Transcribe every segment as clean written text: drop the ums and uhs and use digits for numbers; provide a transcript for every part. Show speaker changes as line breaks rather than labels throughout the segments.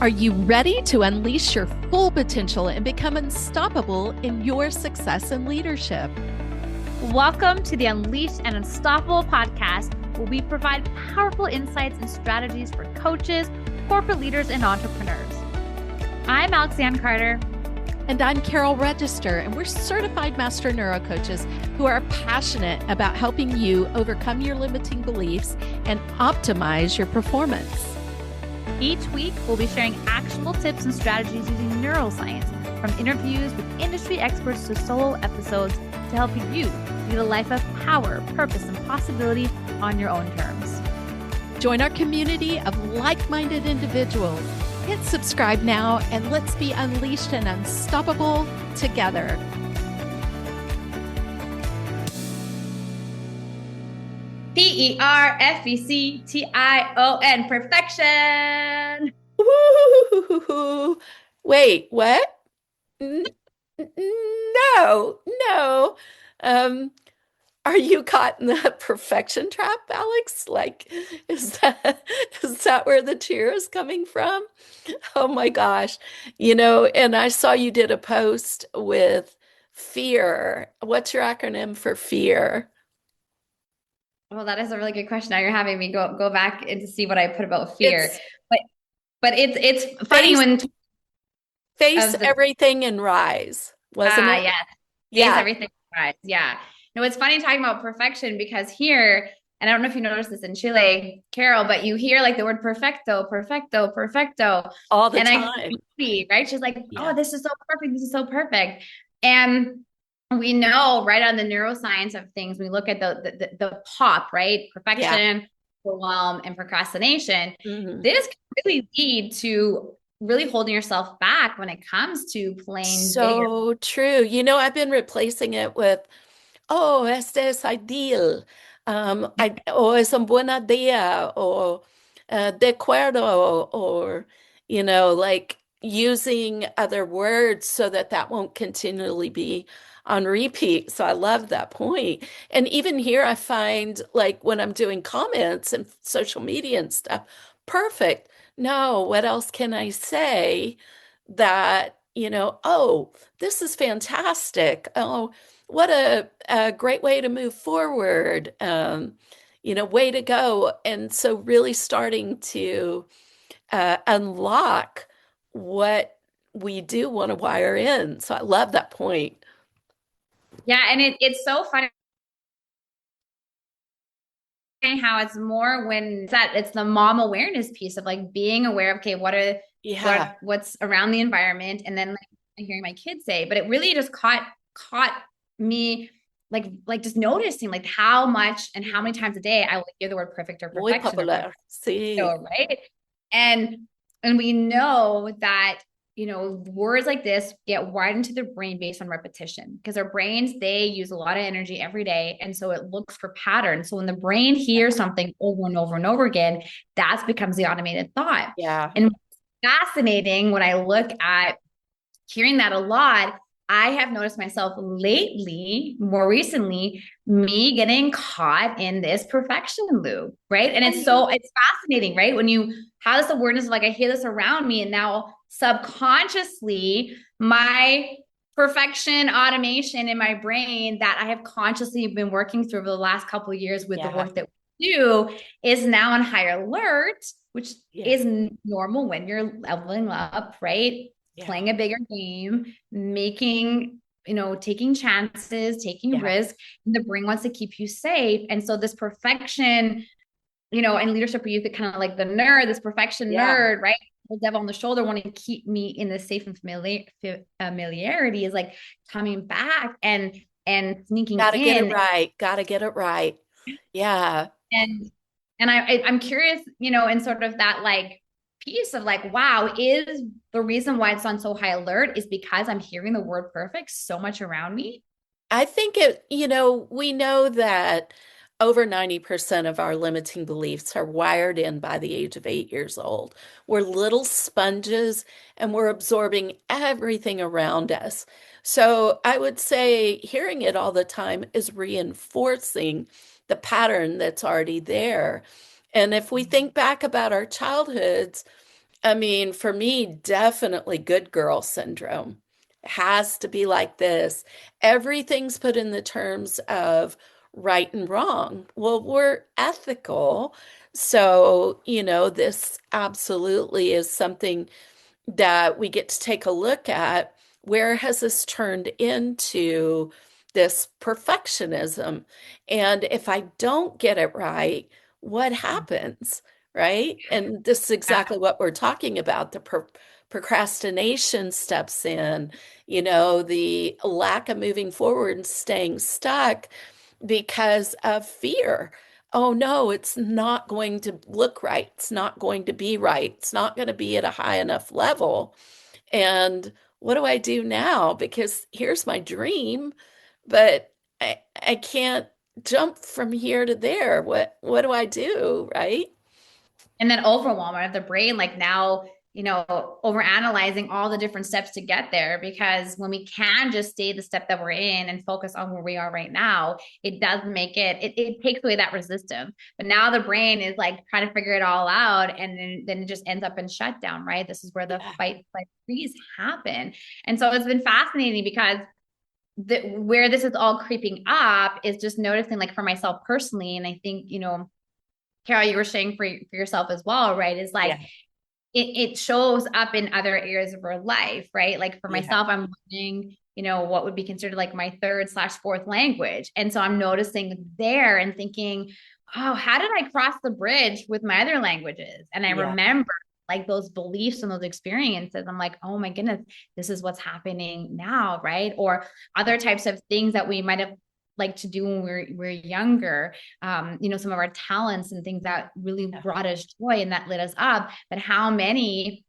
Are you ready to unleash your full potential and become unstoppable in your success and leadership?
Welcome to the Unleashed and Unstoppable podcast, where we provide powerful insights and strategies for coaches, corporate leaders, and entrepreneurs. I'm Alexanne Carter.
And I'm Carol Register, and we're certified master neurocoaches who are passionate about helping you overcome your limiting beliefs and optimize your performance.
Each week, we'll be sharing actionable tips and strategies using neuroscience, from interviews with industry experts to solo episodes, to help you lead a life of power, purpose, and possibility on your own terms.
Join our community of like-minded individuals. Hit subscribe now, and let's be unleashed and unstoppable together.
Perfection. Perfection.
Woo! Wait, what? No. Are you caught in the perfection trap, Alex? Like, is that where the cheer is coming from? Oh my gosh. And I saw you did a post with fear. What's your acronym for fear?
Well, that is a really good question. Now you're having me go back and to see what I put about fear.
It's
But it's funny
face,
when
face
of the
everything and rise, wasn't it?
yeah, face
Yeah.
everything right. Yeah. No, it's funny talking about perfection because here, and I don't know if you noticed this in Chile, Carol, but you hear like the word perfecto, perfecto, perfecto.
All the
And I
time.
see, right? She's like,
Yeah.
oh, this is so perfect. This is so perfect. And we know right on the neuroscience of things, we look at the pop, right?
Yeah.
Perfection, overwhelm, and procrastination.
Mhm.
This can really lead to really holding yourself back when it comes to playing bigger.
So true. I've been replacing it with, oh, este es ideal. O es un buena día, or de acuerdo, or, like using other words so that that won't continually be on repeat. So I love that point. And even here, I find like when I'm doing comments and social media and stuff, perfect. No, what else can I say that, oh, this is fantastic. Oh, what a great way to move forward. Way to go. And so really starting to unlock what we do want to wire in. So I love that point.
Yeah, and it's so funny how it's more when it's the mom awareness piece of like being aware of, okay,
Yeah.
what's around the environment, and then like hearing my kids say, but it really just caught me like just noticing like how much and how many times a day I will hear the word perfect or
Muy
perfection or perfect,
popular. Sí.
right? And we know that words like this get wired into the brain based on repetition, because our brains, they use a lot of energy every day, and so it looks for patterns. So when the brain hears something over and over and over again, that becomes the automated thought.
Yeah.
And fascinating when I look at hearing that a lot, I have noticed myself lately, more recently, me getting caught in this perfection loop, right? And it's fascinating, right? When you have this awareness of like, I hear this around me, and now subconsciously, my perfection automation in my brain that I have consciously been working through over the last couple of years with the
Yeah.
work that we do is now on high alert, which
Yeah.
is normal when you're leveling up, right?
Yeah.
Playing a bigger game, making, taking chances, taking
Yeah.
risks. And the brain wants to keep you safe. And so this perfection, and leadership, we use it kind of like the nerd, this perfection
Yeah.
nerd, right? The devil on the shoulder wanting to keep me in the safe and familiarity is like coming back and sneaking
Gotta get it
in.
right. Gotta get it right. Yeah.
And I'm curious, in sort of that like piece of like, wow, is the reason why it's on so high alert is because I'm hearing the word perfect so much around me?
I think we know that over 90% of our limiting beliefs are wired in by the age of 8 years old. We're little sponges and we're absorbing everything around us. So I would say hearing it all the time is reinforcing the pattern that's already there. And if we think back about our childhoods, I mean, for me, definitely good girl syndrome. Has to be like this. Everything's put in the terms of right and wrong. Well, we're ethical. So, this absolutely is something that we get to take a look at. Where has this turned into this perfectionism? And if I don't get it right, what happens? Right? And this is exactly what we're talking about. The procrastination steps in, the lack of moving forward and staying stuck because of fear. Oh no, it's not going to look right. It's not going to be right. It's not going to be at a high enough level. And what do I do now? Because here's my dream, but I can't jump from here to there. What do I do, right?
And then overwhelm of the brain, like now, over analyzing all the different steps to get there. Because when we can just stay the step that we're in and focus on where we are right now, it does make it takes away that resistance. But now the brain is like trying to figure it all out, and then it just ends up in shutdown, right? This is where the
Yeah,
fight, flight, freeze happen. And so it's been fascinating because where this is all creeping up is just noticing, like for myself personally, and I think, Carol, you were saying for yourself as well, right? Is like
yeah,
it shows up in other areas of our life, right? Like for
yeah,
myself, I'm learning, what would be considered like my third/fourth language. And so I'm noticing there and thinking, oh, how did I cross the bridge with my other languages? And I
yeah,
remember like those beliefs and those experiences. I'm like, oh my goodness, this is what's happening now, right? Or
yeah,
other types of things that we might have liked to do when we're younger, some of our talents and things that really
yeah,
brought us joy and that lit us up. But how many,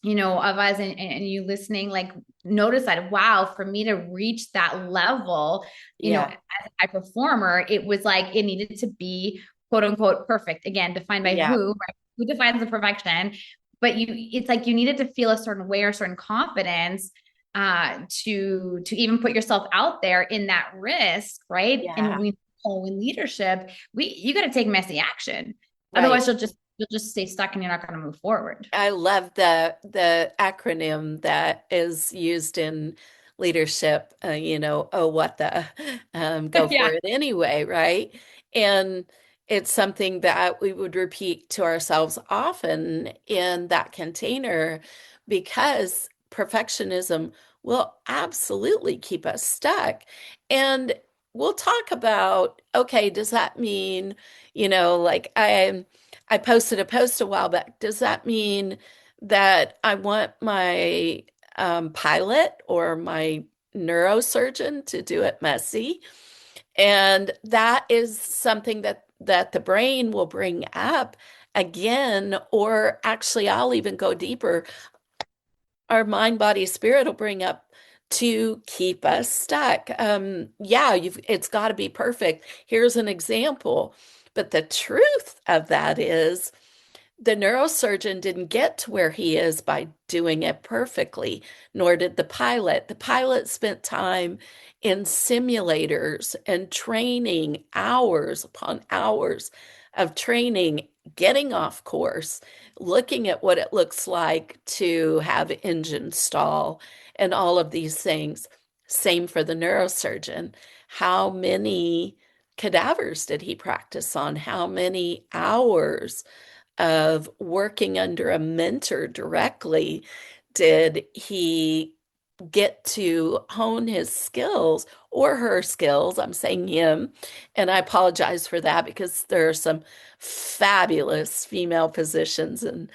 of us and you listening, like notice that, wow, for me to reach that level,
yeah,
as a high performer, it was like it needed to be quote unquote perfect. Again, defined by
yeah,
who, right? Who defines the perfection? But it's like you needed to feel a certain way or certain confidence to even put yourself out there in that risk, right? And
yeah.
we know in leadership, you got to take messy action.
Right.
Otherwise, you'll just stay stuck and you're not going to move forward.
I love the acronym that is used in leadership. Oh, what the, go
Yeah.
for it anyway, right? And it's something that we would repeat to ourselves often in that container because perfectionism will absolutely keep us stuck. And we'll talk about, okay, does that mean, like I posted a post a while back. Does that mean that I want my pilot or my neurosurgeon to do it messy? And that is something that the brain will bring up again, or actually, I'll even go deeper. Our mind, body, spirit will bring up to keep us stuck. Yeah, it's got to be perfect. Here's an example. But the truth of that is the neurosurgeon didn't get to where he is by doing it perfectly, nor did the pilot. The pilot spent time in simulators and training, hours upon hours of training, getting off course, looking at what it looks like to have engine stall and all of these things. Same for the neurosurgeon. How many cadavers did he practice on? How many hours of working under a mentor directly did he get to hone his skills or her skills? I'm saying him, and I apologize for that because there are some fabulous female physicians, and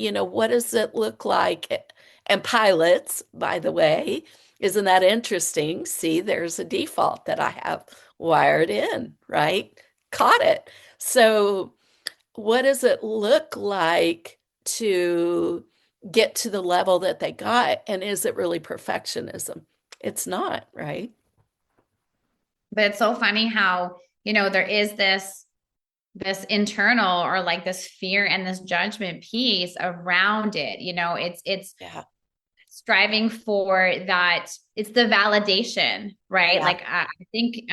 what does it look like? And pilots, by the way, isn't that interesting? See, there's a default that I have wired in, right? Caught it. So what does it look like to get to the level that they got? And is it really perfectionism? It's not, right?
But it's so funny how, there is this internal or like this fear and this judgment piece around it. It's
Yeah,
striving for that. It's the validation, right?
yeah,
Like I think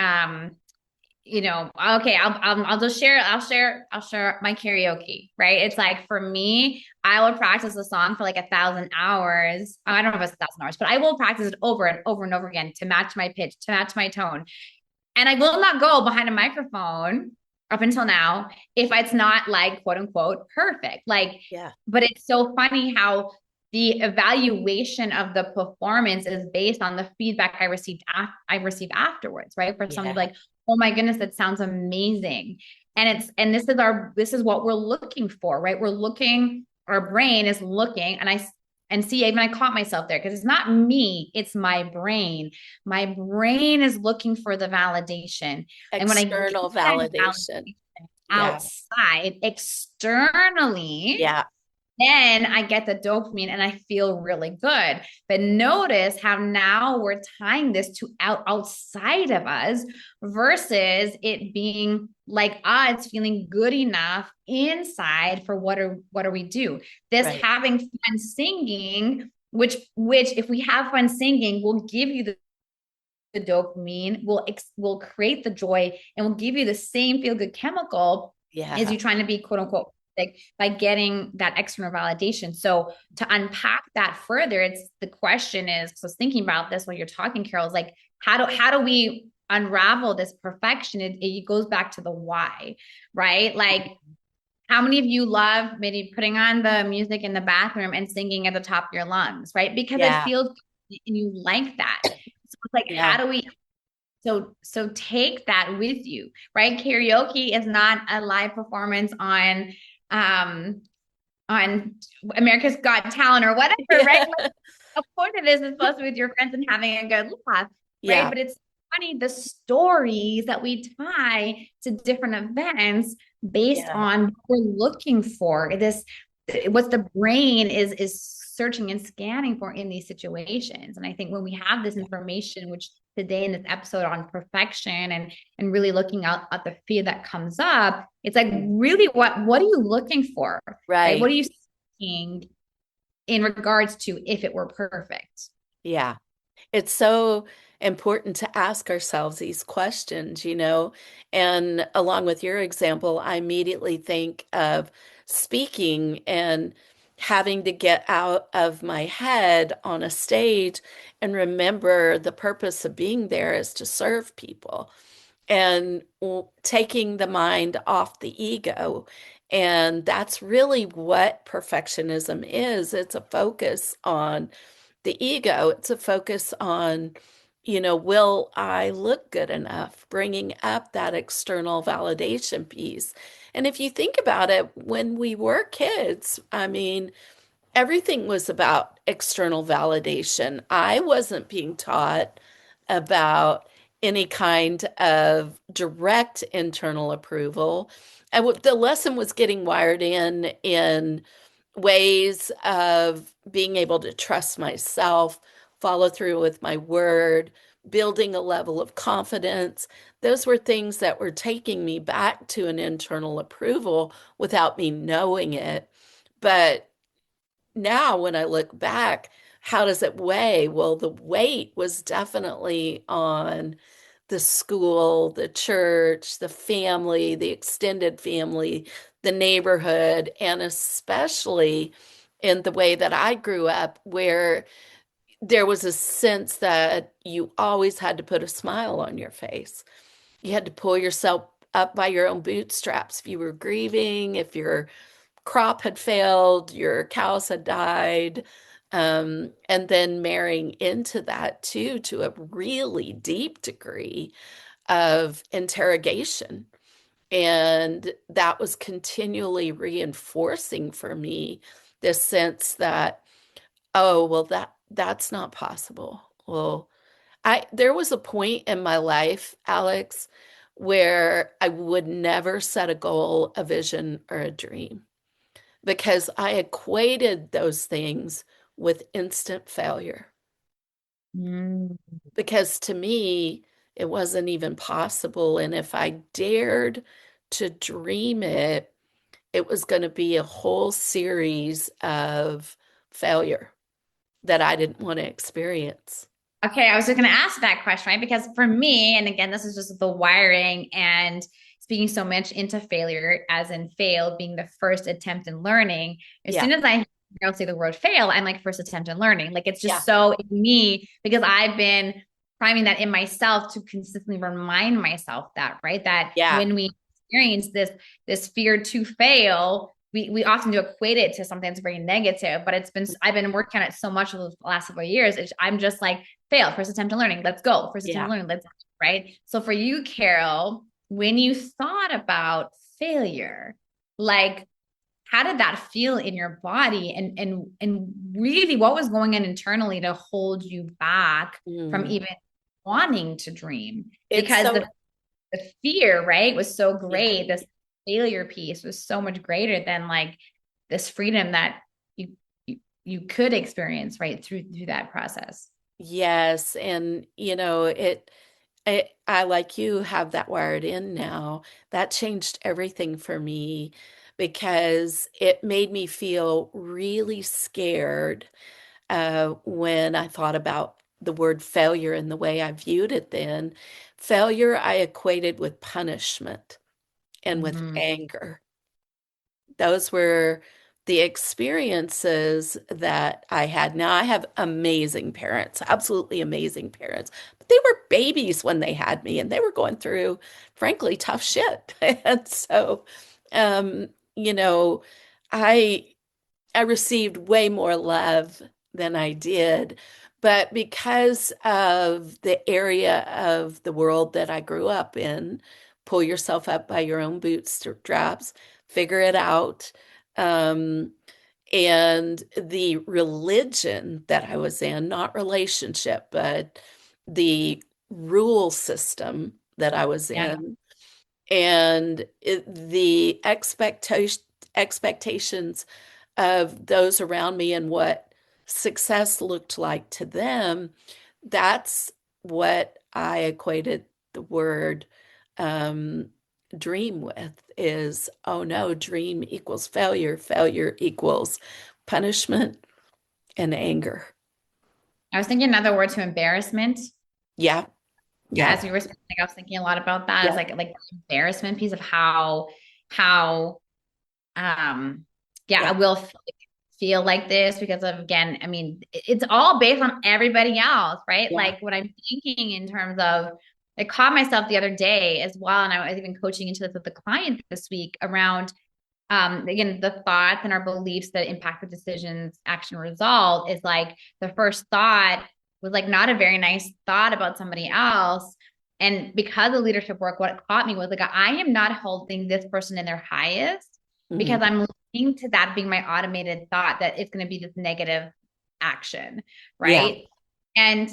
okay, I'll just share. I'll share my karaoke. Right? It's like for me, I will practice a song for like 1,000 hours. I don't know if it's 1,000 hours, but I will practice it over and over and over again to match my pitch, to match my tone. And I will not go behind a microphone up until now if it's not like quote unquote perfect. Like,
Yeah.
but it's so funny how the evaluation of the performance is based on the feedback I received afterwards, right? For somebody
Yeah.
like, oh my goodness, that sounds amazing. And this is what we're looking for, right? We're looking, our brain is looking, and see, even I caught myself there because it's not me, it's my brain is looking for the validation. And when I get
External
that
validation.
validation
Yeah.
outside, externally,
Yeah.
then I get the dopamine and I feel really good. But notice how now we're tying this to outside of us versus it being like us feeling good enough inside for what are we do? This
Right.
having fun singing, which if we have fun singing will give you the dopamine, will create the joy and will give you the same feel good chemical as
Yeah.
you trying to be quote unquote like by getting that external validation. So to unpack that further, it's the question is, because I was thinking about this while you're talking, Carol, is like how do we unravel this perfection? It goes back to the why, right? Like how many of you love maybe putting on the music in the bathroom and singing at the top of your lungs, right? Because it
Yeah.
feels good and you like that. So it's like, how
Yeah.
do we so take that with you, right? Karaoke is not a live performance um on America's Got Talent or whatever, right?
Yeah.
Like, of course it is. It's supposed to be with your friends and having a good laugh, right?
Yeah.
But it's funny the stories that we tie to different events based
Yeah.
on what we're looking for. This what the brain is searching and scanning for in these situations. And I think when we have this information, which today in this episode on perfection and really looking out at the fear that comes up, it's like really what are you looking for? Right? What
Right.
are you seeking in regards to if it were perfect?
Yeah. It's so important to ask ourselves these questions, and along with your example, I immediately think of speaking and having to get out of my head on a stage and remember the purpose of being there is to serve people and taking the mind off the ego. And that's really what perfectionism is. It's a focus on the ego. It's a focus on, will I look good enough? Bringing up that external validation piece. And if you think about it, when we were kids, I mean, everything was about external validation. I wasn't being taught about any kind of direct internal approval. The lesson was getting wired in ways of being able to trust myself, follow through with my word, building a level of confidence. Those were things that were taking me back to an internal approval without me knowing it. But now when I look back, how does it weigh? Well, the weight was definitely on the school, the church, the family, the extended family, the neighborhood, and especially in the way that I grew up, where there was a sense that you always had to put a smile on your face. You had to pull yourself up by your own bootstraps if you were grieving, if your crop had failed, your cows had died. And then marrying into that too, to a really deep degree of interrogation. And that was continually reinforcing for me this sense that, oh, well, that's not possible. Well, there was a point in my life, Alex, where I would never set a goal, a vision, or a dream because I equated those things with instant failure.
Mm.
Because to me, it wasn't even possible. And if I dared to dream it, it was going to be a whole series of failure that I didn't want to experience.
Okay, I was just going to ask that question, right? Because for me, and again, this is just the wiring and speaking so much into failure, as in fail being the first attempt in learning. As
Yeah,
soon as I say the word fail, I'm like first attempt in learning. Like it's
yeah,
just so in me because I've been priming that in myself to consistently remind myself that, right? That
yeah,
when we experience this fear to fail, we often do equate it to something that's very negative, but I've been working on it so much over the last several years. I'm just like fail, first attempt at learning. Let's go. First attempt at
yeah.
learning. Let's right. So for you, Carol, when you thought about failure, like how did that feel in your body and really what was going on internally to hold you back from
Mm.
even wanting to dream?
It's
Because
so,
the fear, right, was so
yeah.
great. This failure piece was so much greater than like this freedom that you could experience right through that process.
Yes, and I like you have that wired in now. That changed everything for me because it made me feel really scared when I thought about the word failure and the way I viewed it then. Failure I equated with punishment and with
Mhm.
anger. Those were the experiences that I had. Now, I have amazing parents, absolutely amazing parents, but they were babies when they had me and they were going through, frankly, tough shit. And so, um, you know, I I received way more love than I did. But because of the area of the world that I grew up in, pull yourself up by your own bootstraps, figure it out. Um, and the religion that I was in, not relationship, but the rule system that I was
Yeah.
in, and the expectations of those around me and what success looked like to them, that's what I equated the word um, dream with is, oh no, dream equals failure, failure equals punishment and anger.
I was thinking another word to embarrassment.
Yeah,
Yeah,
yeah,
as you were speaking, I was thinking a lot about that as
yeah,
like the embarrassment piece of how yeah, I
yeah,
will feel like this because of again, I mean, it's all based on everybody else, right?
yeah.
Like what I'm thinking in terms of I caught myself the other day as well, and I was even coaching into this with the client this week around again the thoughts and our beliefs that impact the decisions action result is like the first thought was like not a very nice thought about somebody else and because of leadership work what it caught me was like I am not holding this person in their highest because
Mhm.
I'm listening to that being my automated thought that it's going to be this negative action,
Yeah.
right? And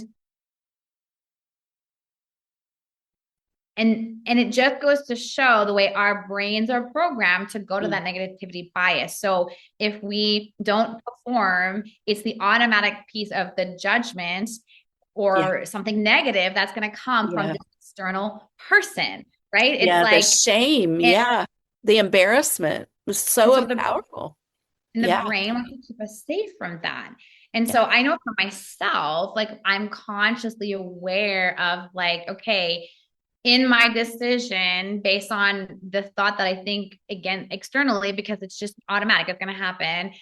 it just goes to show the way our brains are programmed to go to
Mm.
that negativity bias. So if we don't perform, it's the automatic piece of the judgment
Yeah.
or something negative that's going to come from
Yeah.
this external person, right? It's
Yeah. The
like,
shame.
and,
Yeah. The embarrassment was
and
so
so the
powerful.
and the
Yeah.
brain wants to keep us safe from that. And
Yeah.
so I know for myself, like I'm consciously aware of like, okay, in my decision based on the thought that I think again externally because it's just automatic, it's going to happen.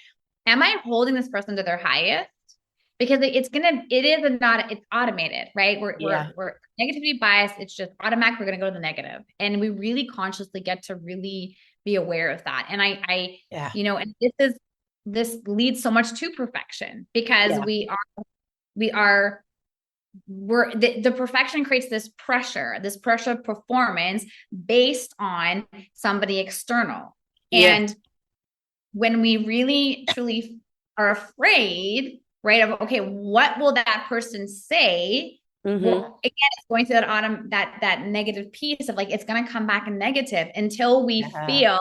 Am I holding this person to their highest? Because it is a not it's automated, right?
Yeah.
We're negativity biased. It's just automatic. We're going to go to the negative, and we really consciously get to really be aware of that. And
Yeah.
and this leads so much to perfection because
Yeah.
we are the perfection creates this pressure of performance based on somebody external.
Yeah.
And when we really truly are afraid, right, of okay, what will that person say?
Hmm.
Well, again, it's going to that negative piece of like it's going to come back in negative until we
Yeah.
feel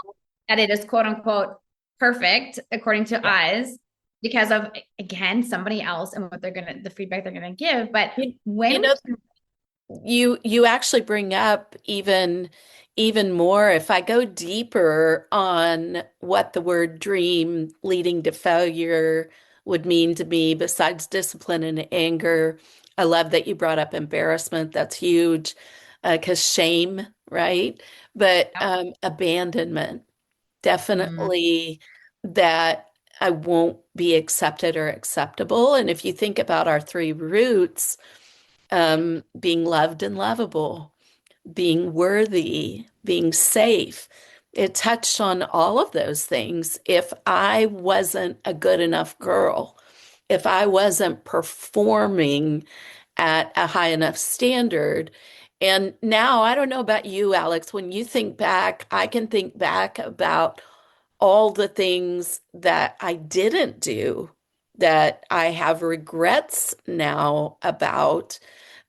that it is quote unquote perfect according to
Yeah.
us because of again somebody else and what they're gonna the feedback they're gonna give. But
You, you
when we
know, you actually bring up even more. If I go deeper on what the word dream leading to failure would mean to me, besides discipline and anger, I love that you brought up embarrassment. That's huge because shame, right? But
Yep.
abandonment,
Mm.
definitely that I won't be accepted or acceptable. And if you think about our three roots, being loved and lovable, being worthy, being safe, it touched on all of those things. If I wasn't a good enough girl, if I wasn't performing at a high enough standard. And now, I don't know about you, Alex, when you think back, I can think back about all the things that I didn't do that I have regrets now about.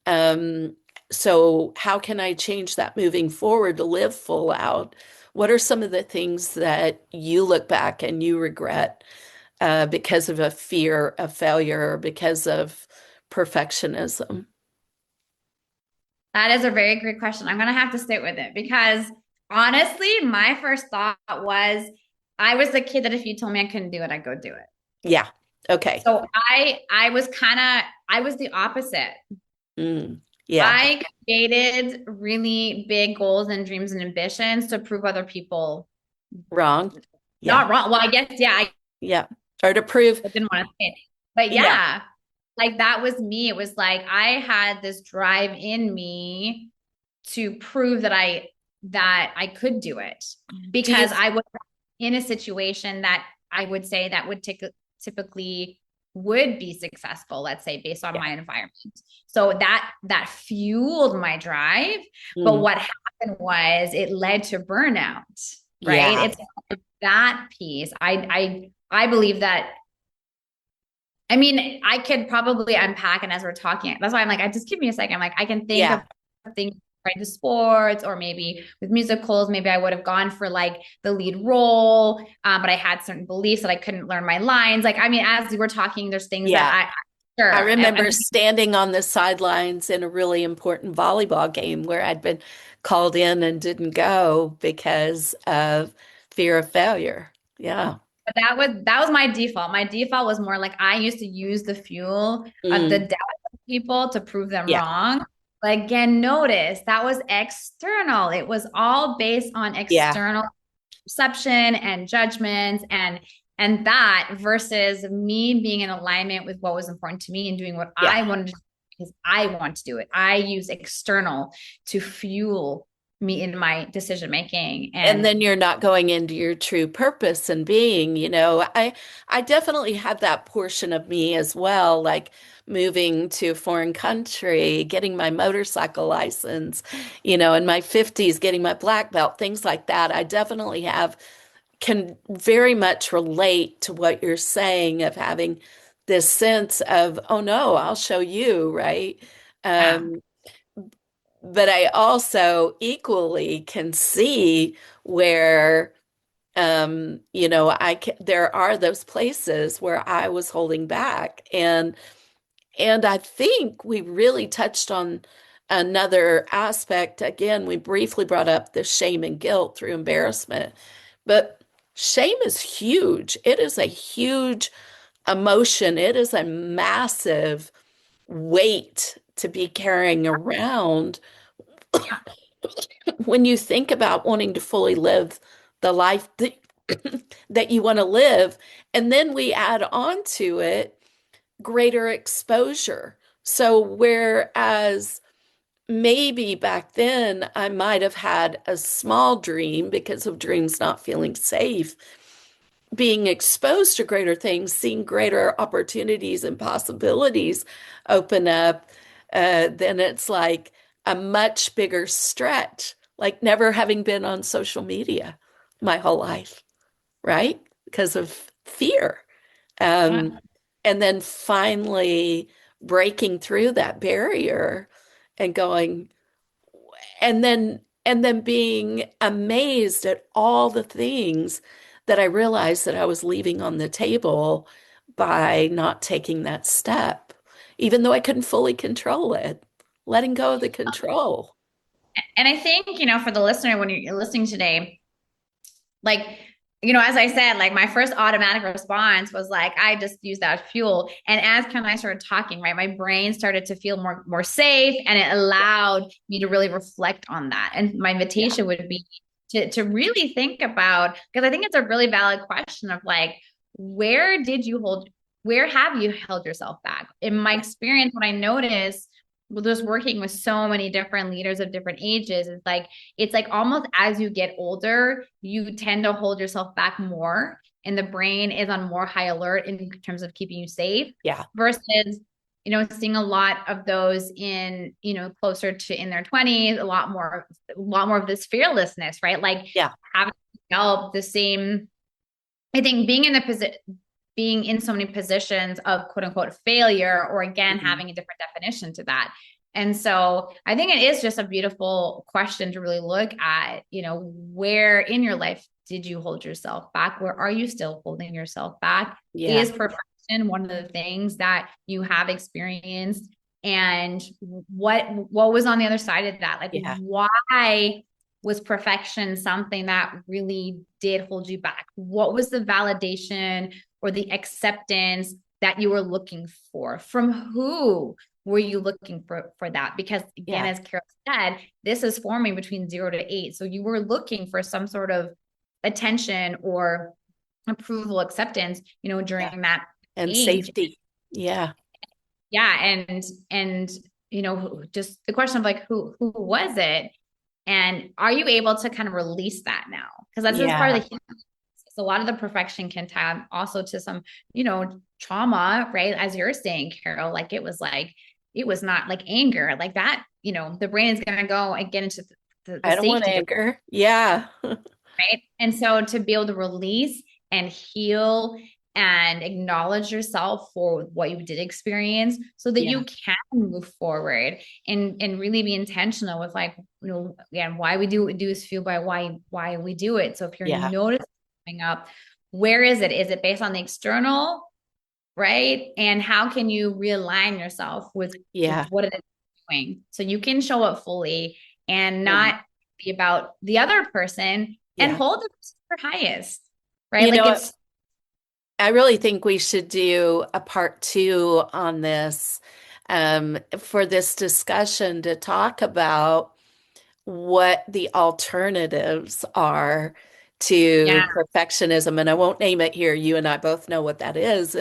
Um, so, how can I change that moving forward to live full out? What are some of the things that you look back and you regret because of a fear of failure or because of perfectionism?
That is a very great question. I'm going to have to sit with it because honestly, my first thought was I was the kid that if you told me I couldn't do it, I'd go do it.
Yeah. Okay.
So I was kind of I was the opposite.
Mm. Yeah.
I created really big goals and dreams and ambitions to prove other people
Wrong. Yeah.
not wrong. Well, I guess yeah,
Yeah. Or to prove,
I didn't want to say it. But
yeah.
yeah, like that was me. It was like I had this drive in me to prove that I could do it
Do you,
because I was in a situation that I would say that would typically would be successful, let's say based on
yeah.
my environment. So that fueled my drive. But
Mm.
what happened was it led to burnout, right?
Yeah.
It's that piece. I believe that I mean, I could probably unpack, and as we're talking, that's why I'm like, I just give me a second. I'm like, I can think of
Yeah.
things right to sports or maybe with musicals, maybe I would have gone for like the lead role, but I had certain beliefs that I couldn't learn my lines. Like, I mean, as we were talking, there's things that
Yeah. I
sure,
remember standing on the sidelines in a really important volleyball game where I'd been called in and didn't go because of fear of failure. Yeah.
but that was my default. My default was more like I used to use the fuel of the
Mm.
doubt of people to prove them
Yeah.
wrong. But again, notice that was external. It was all based on
Yeah.
external perception and judgments and that versus me being in alignment with what was important to me and doing what
Yeah.
I wanted to do because I want to do it. I use external to fuel me in my decision making
And
and
then you're not going into your true purpose and being, I definitely had that portion of me as well, like moving to a foreign country, getting my motorcycle license, in my 50s, getting my black belt, things like that. I definitely can very much relate to what you're saying of having this sense of, oh no, I'll show you, right?
yeah,
Um, but I also equally can see where there are those places where I was holding back. And I think we really touched on another aspect. Again, we briefly brought up the shame and guilt through embarrassment, but shame is huge. It is a huge emotion. It is a massive weight to be carrying around when you think about wanting to fully live the life that you want to live. And then we add on to it greater exposure. So, whereas maybe back then I might have had a small dream because of dreams not feeling safe, being exposed to greater things, seeing greater opportunities and possibilities open up, then it's like a much bigger stretch, like never having been on social media my whole life, right? Because of fear.
yeah.
Um, and then finally breaking through that barrier and going, and then being amazed at all the things that I realized that I was leaving on the table by not taking that step, even though I couldn't fully control it, letting go of the control.
And I think, for the listener, when you're listening today, like as I said, like my first automatic response was like, I just use that as fuel. And as Ken and I started talking, right, my brain started to feel more safe, and it allowed me to really reflect on that. And my
Yeah,
invitation would be to really think about, because I think it's a really valid question of like, where did you hold, where have you held yourself back? In my
yeah,
experience, what I noticed, well, just working with so many different leaders of different ages, is like it's like almost as you get older, you tend to hold yourself back more, and the brain is on more high alert in terms of keeping you safe
yeah,
versus, seeing a lot of those in, closer to in their 20s, a lot more of this fearlessness, right? Like
yeah,
having developed the same, I think being in so many positions of quote unquote failure, or again,
mhm,
having a different definition to that. And so I think it is just a beautiful question to really look at, where in your life did you hold yourself back? Where are you still holding yourself back?
yeah,
Is perfection one of the things that you have experienced? And what was on the other side of that? Like,
yeah,
why was perfection something that really did hold you back? What was the validation or the acceptance that you were looking for? From who were you looking for that? Because again,
yeah,
as Carol said, this is forming between 0 to 8. So you were looking for some sort of attention or approval, acceptance,
yeah.
during that
And
age.
safety. Yeah,
Yeah. And just the question of like, who was it? And are you able to kind of release that now? Because that's part
yeah.
of the healing. So a lot of the perfection can tie also to some, trauma, right? As you're saying, Carol, it was not like anger, like that, the brain is going to go and get into the
I don't want
safety,
anger. Yeah,
right? And so to be able to release and heal and acknowledge yourself for what you did experience, so that
yeah,
you can move forward and really be intentional with like, again, why we do what we do is fueled by why we do it. So if you're
yeah,
noticing coming up, where is it? Is it based on the external, right? And how can you realign yourself with
yeah.
what it is doing so you can show up fully and
And
not be about the other person, and
yeah,
hold the person for highest, right?
you
Like
know,
it's
I really think we should do a part two on this for this discussion to talk about what the alternatives are to
yeah,
perfectionism. And I won't name it here. You and I both know what that is.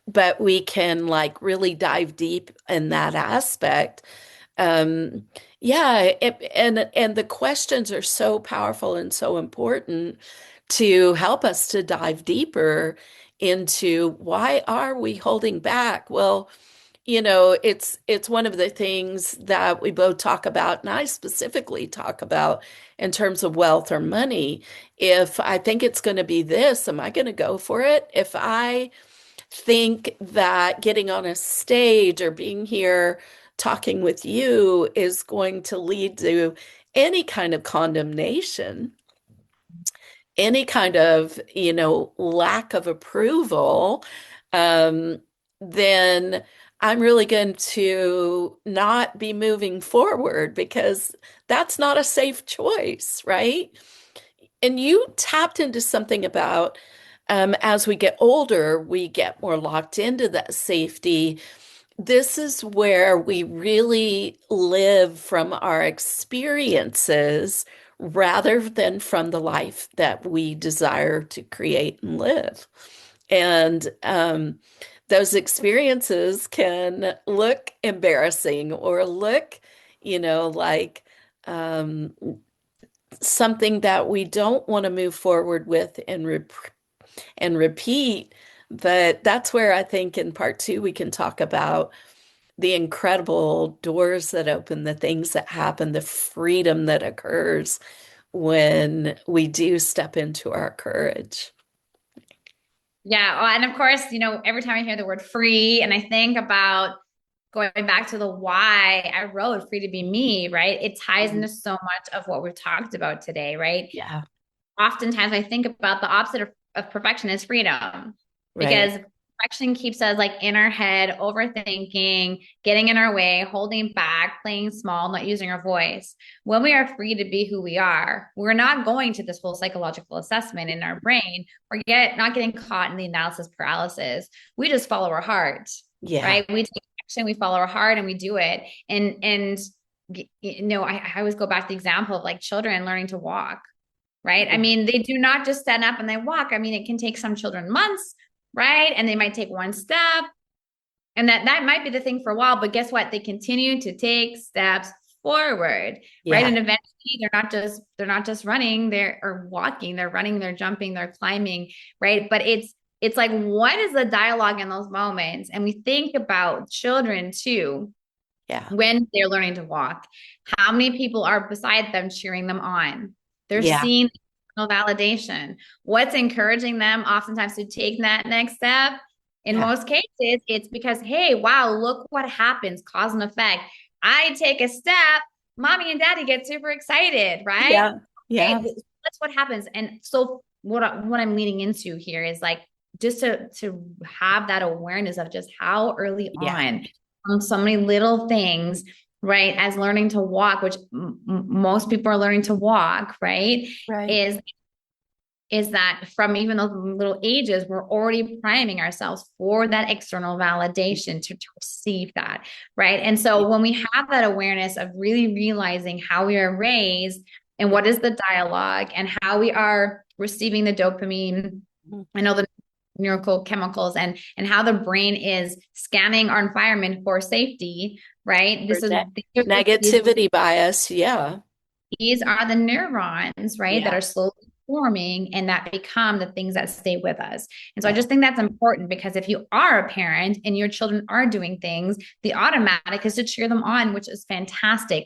But we can like really dive deep in that aspect. Um, yeah, and the questions are so powerful and so important to help us to dive deeper into why are we holding back? Well, it's one of the things that we both talk about, and I specifically talk about in terms of wealth or money. If I think it's going to be this, am I going to go for it? If I think that getting on a stage or being here talking with you is going to lead to any kind of condemnation, any kind of, lack of approval, um, then I'm really going to not be moving forward because that's not a safe choice, right? And you tapped into something about as we get older, we get more locked into that safety. This is where we really live from our experiences rather than from the life that we desire to create and live. And those experiences can look embarrassing or look, like um, something that we don't want to move forward with and repeat. But that's where I think in part two we can talk about the incredible doors that open, the things that happen, the freedom that occurs when we do step into our courage.
yeah. Oh, and of course, every time I hear the word free, and I think about going back to the why I wrote Free to Be Me, right? It ties
Mhm.
into so much of what we've talked about today, right?
Yeah,
Oftentimes I think about the opposite of perfection is freedom,
right.
because perfection keeps us like in our head, overthinking, getting in our way, holding back, playing small, not using our voice. When we are free to be who we are, we're not going to this whole psychological assessment in our brain or get not getting caught in the analysis paralysis. We just follow our heart,
Yeah.
right? We take action, we follow our heart, and we do it. And I always go back to the example of like children learning to walk, right? I mean, they do not just stand up and they walk. I mean, it can take some children months, right? And they might take one step, and that might be the thing for a while, but guess what? They continue to take steps forward, right?
Yeah.
And eventually they're not just running, they're or walking, they're running, they're jumping, they're climbing, right? But it's like, what is the dialogue in those moments? And we think about children too
Yeah.
when they're learning to walk. How many people are beside them cheering them on? They're
Yeah.
seeing validation. What's encouraging them oftentimes to take that next step? In
Yeah.
most cases, it's because, hey, wow, look what happens, cause and effect. I take a step, mommy and daddy get super excited, right?
Yeah.
Hey,
Yeah.
that's what happens. And so what I'm leading into here is like just to have that awareness of just how early
Yeah.
on so many little things, right? As learning to walk, which most people are learning to walk, right?
Right.
Is is that from even those little ages, we're already priming ourselves for that external validation to receive that, right? And
Yeah.
so when we have that awareness of really realizing how we are raised and
Yeah.
what is the dialogue and how we are receiving the dopamine
Mhm.
and all the neurochemicals and how the brain is scanning our environment for safety, right?
Or
This is these
negativity bias. Yeah.
these are the neurons, right, that
Yeah.
are slowly forming and that become the things that stay with us. And so I
Yeah.
just think that's important because if you are a parent and your children are doing things, the automatic is to cheer them on, which is fantastic.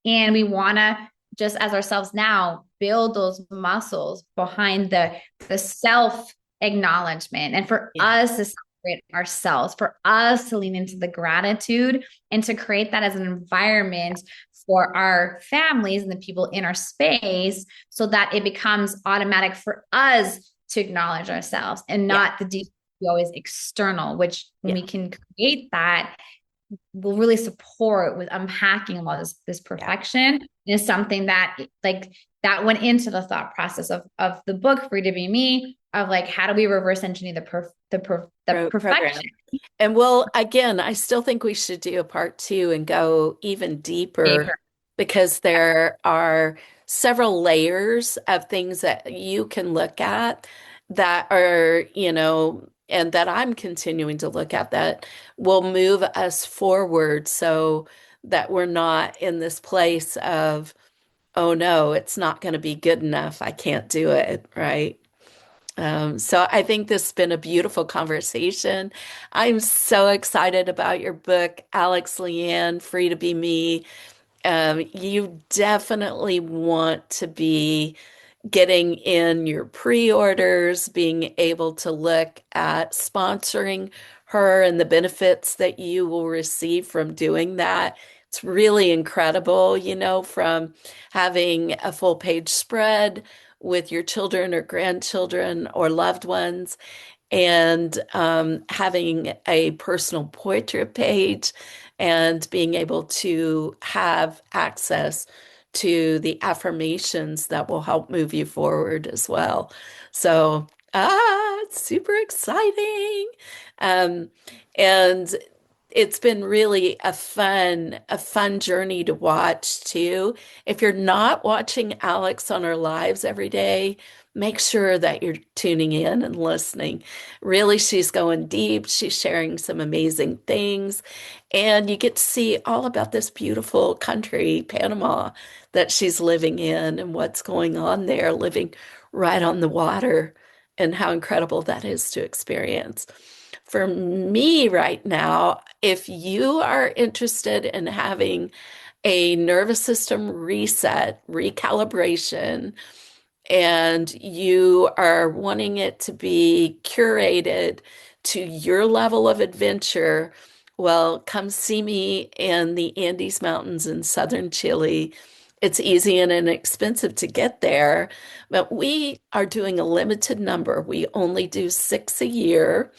And we want to just as ourselves now build those muscles behind the self acknowledgement and for
Yeah.
us to celebrate ourselves, for us to lean into the gratitude and to create that as an environment for our families and the people in our space so that it becomes automatic for us to acknowledge ourselves and
Yeah.
not the deep always external, which when
Yeah.
we can create that will really support with unpacking a lot of this
Yeah.
perfection is something that like that went into the thought process of the book Free to Be Me of like how do we reverse engineer the
Program.
perfection
And well, again, I still think we should do a part two and go even deeper
paper.
because there are several layers of things that you can look at that are, and that I'm continuing to look at that will move us forward so that we're not in this place of, oh no, it's not going to be good enough. I can't do it, right? So I think this has been a beautiful conversation. I'm so excited about your book, Alex Leanne, Free to Be Me. You definitely want to be getting in your pre-orders, being able to look at sponsoring her and the benefits that you will receive from doing that. It's really incredible, from having a full page spread with your children or grandchildren or loved ones and having a personal portrait page and being able to have access to the affirmations that will help move you forward as well. So, it's super exciting. Um, and it's been really a fun journey to watch too. If you're not watching Alex on her lives every day, make sure that you're tuning in and listening. Really, she's going deep. She's sharing some amazing things. And you get to see all about this beautiful country, Panama, that she's living in and what's going on there, living right on the water, and how incredible that is to experience. For me right now, if you are interested in having a nervous system reset, recalibration, and you are wanting it to be curated to your level of adventure, well, come see me in the Andes Mountains in southern Chile it's easy and inexpensive to get there, but we are doing a limited number. We only do 6 a year,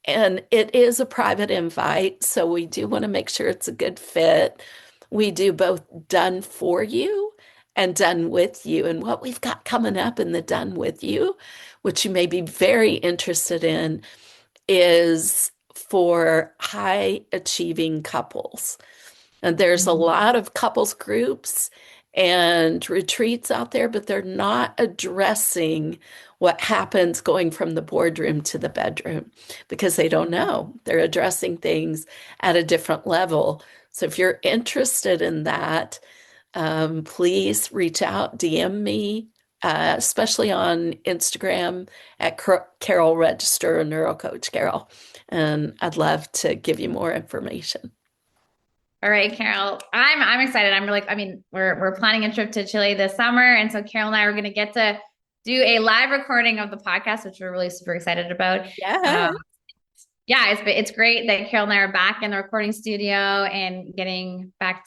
and it is a private invite, so we do want to make sure it's a good fit. We do both done for you and done with you. And what we've got coming up in the done with you, which you may be very interested in, is for high achieving couples. And there's a
Mhm.
lot of couples groups and retreats out there, but they're not addressing what happens going from the boardroom to the bedroom because they don't know. They're addressing things at a different level. So if you're interested in that, please reach out, DM me, especially on Instagram at Carol Register, Neurocoach Carol. And I'd love to give you more information.
All right, Carol. I'm excited. I'm really, I mean, we're planning a trip to Chile this summer. And so Carol and I are going to get to do a live recording of the podcast, which we're really super excited about.
Yeah.
Um, yeah, it's great that Carol and I are back in the recording studio and getting back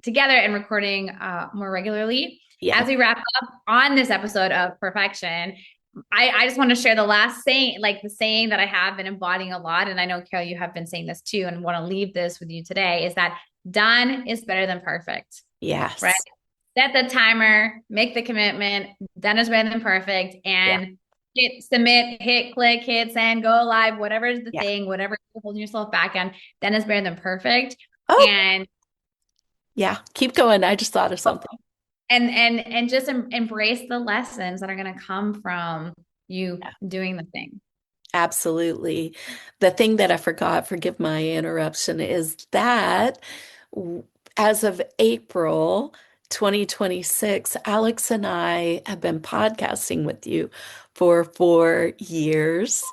together and recording more regularly. As
Yeah.
we wrap up on this episode of Perfection, I just want to share the last saying, like the saying that I have been embodying a lot. And I know, Carol, you have been saying this too, and want to leave this with you today is that done is better than perfect, right?
Yes.
Set the timer, make the commitment. Done is better than perfect.
Yeah.
And hit submit, hit click, hit send, go live, whatever is the
Yeah.
thing, whatever you're holding yourself back on, done is better than perfect.
Oh,
And
yeah. Keep going. I just thought of something.
and just embrace the lessons that are going to come from you
Yeah,
doing the thing.
absolutely. The thing that I forgot, forgive my interruption, is that w- as of April 2026, Alex and I have been podcasting with you for 4 years.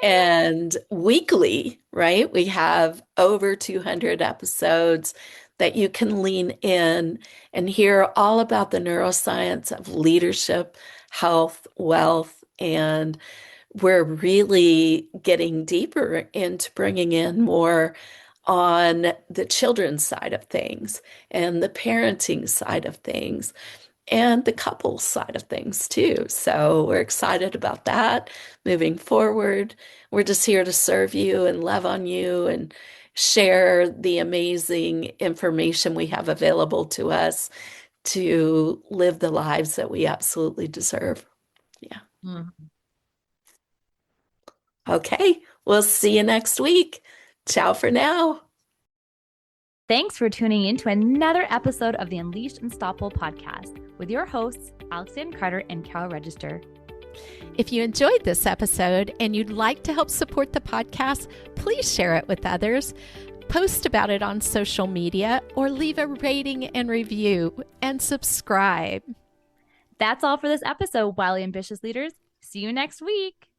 And weekly, right? We have over 200 episodes that you can lean in and hear all about the neuroscience of leadership, health, wealth, and we're really getting deeper into bringing in more on the children's side of things and the parenting side of things and the couple side of things too. So we're excited about that moving forward. We're just here to serve you and love on you and share the amazing information we have available to us to live the lives that we absolutely deserve. Yeah.
Mhm.
Okay. We'll see you next week. Ciao for now.
Thanks for tuning in to another episode of the Unleashed Unstoppable podcast with your hosts, Alexandra Carter and Carol Register.
If you enjoyed this episode and you'd like to help support the podcast, please share it with others, post about it on social media, or leave a rating and review and subscribe.
That's all for this episode, Wildly Ambitious Leaders. See you next week.